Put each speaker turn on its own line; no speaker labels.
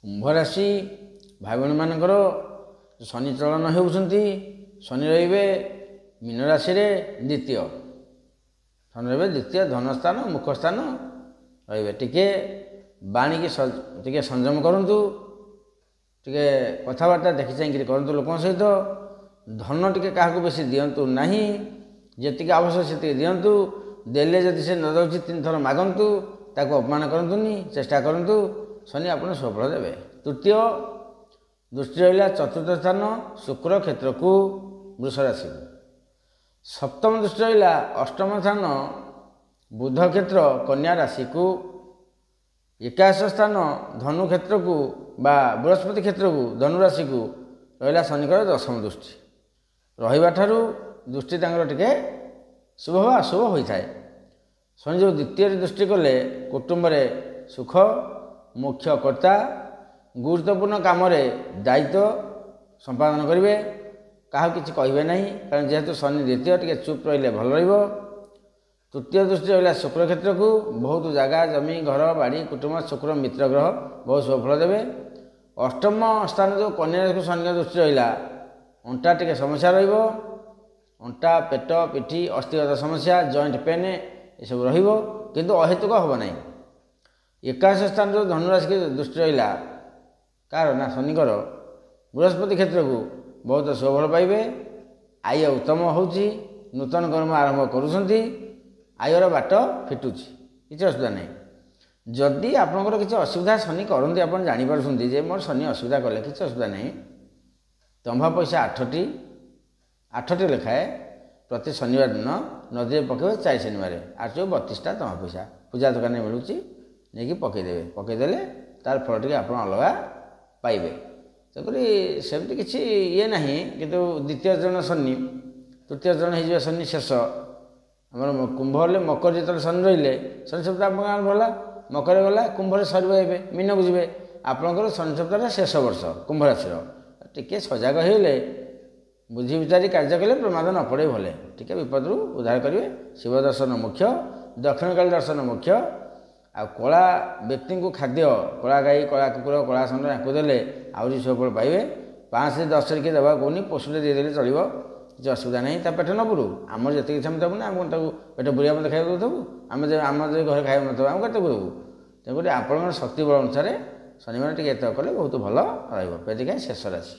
कुंभ राशि भाई भाई मानकर शनि चलन होउछंती शनि रहिबे मीन राशि रे द्वितीय शनि रहिबे द्वितीय धनस्थान मुखस्थान रहिबे टिके बाणी की टिके संयम करंतु टिके कथाबार्ता देखि चाहिए करंतु लोक सहित धन टिके काहाकू बेसी दियंतु नहीं जेतिक आवश्यक से दियंतु देले जदि से न दउछि 3 थर मागंतु ताको अपमान करंतुनी चेष्टा करंतु शनि आपन सफल देबे। तृतीय दृष्टि रहिला चतुर्थ स्थान शुक्र क्षेत्र को वृष राशि सप्तम दृष्टि रहिला अष्टम स्थान बुध क्षेत्र कन्या राशि को एकादश स्थान धनु क्षेत्र को बा बृहस्पति क्षेत्र को धनु राशि को रहिला शनिकर दशम दृष्टि रहिबा ठारू दृष्टि तांकर टिके शुभ वा अशुभ होता है। शनि जो द्वितीय दृष्टि कले कुटुंब रे सुख मुख्य कर्ता गुरुत्वपूर्ण काम दायित्व संपादन करेंगे क्या किसी कहे ना कारण जेहेतु शनि द्वितीय टे चुप रही भल रहा। तृतीय दृष्टि रहा शुक्र क्षेत्र को बहुत जगह जमी घर बाड़ी कुटुंब शुक्र मित्र ग्रह बहुत सफल देवे। अष्टम स्थान जो कन्या को शनि दृष्टि रहा अंटा टे समस्या अंटा पेट पिठी अस्थिगत समस्या जॉइंट पेन ये सब रु अहेतुक हम ना। एकादश स्थान जो धनुराशि की दृष्टि रहा कार ना शनिकर बृहस्पति क्षेत्र को बहुत सुफल पाइबे आय उत्तम होची नूतन कर्म आरंभ करुँच आयर बाट फिटुची किसी असुविधा नहीं। जदि आपंकर किसी असुविधा शनि करते आप जापे जे मोर शनि असुविधा कले किसी असुविधा नहीं। तंभा पैसा 8टी लेखाए प्रति शनिवार दिन नदी में पकेबे 4 शनिवार 8 32टा तंभा पैसा पूजा दुकान में मिलूँ नहीं पकईदेवे पकईदे तार फल टे आप अलग पाइबे। तेणुकरी सेमती किसी ये ना कि द्वितीय चरण शनि तृतीय चरण हो शनि शेष आम कुंभ हेल्ले मकर जो शनि रही शनि सप्ताह आप भला मकर गला कुंभ सर मीन को जी आपंकर शनि सप्ताह शेष वर्ष कुंभ राशि टे सजग होले बुझी विचारी कार्य कले प्रमाद न पड़े भले टे विपद उद्धार करेंगे। शिव दर्शन मुख्य दक्षिणकाली दर्शन मुख्य आ कला व्यक्ति को खाद्य कला गाई कला कुकुर कला षंड या देले आहरी सफल पाइबे। 5 से 10 किए देवा कहूनी पशुटे देदेले चलो किसी असुविधा नहीं पेट न पुरु आम जी क्षमता देवु ना आम पेट बुढ़िया मत खाई देवु आम जो घर खाई नथब आम कत पुरु तेणुक आप शक्ति बल अनुसार शनिवार टे कले बहुत भल रही। पेटिका शेष राशि।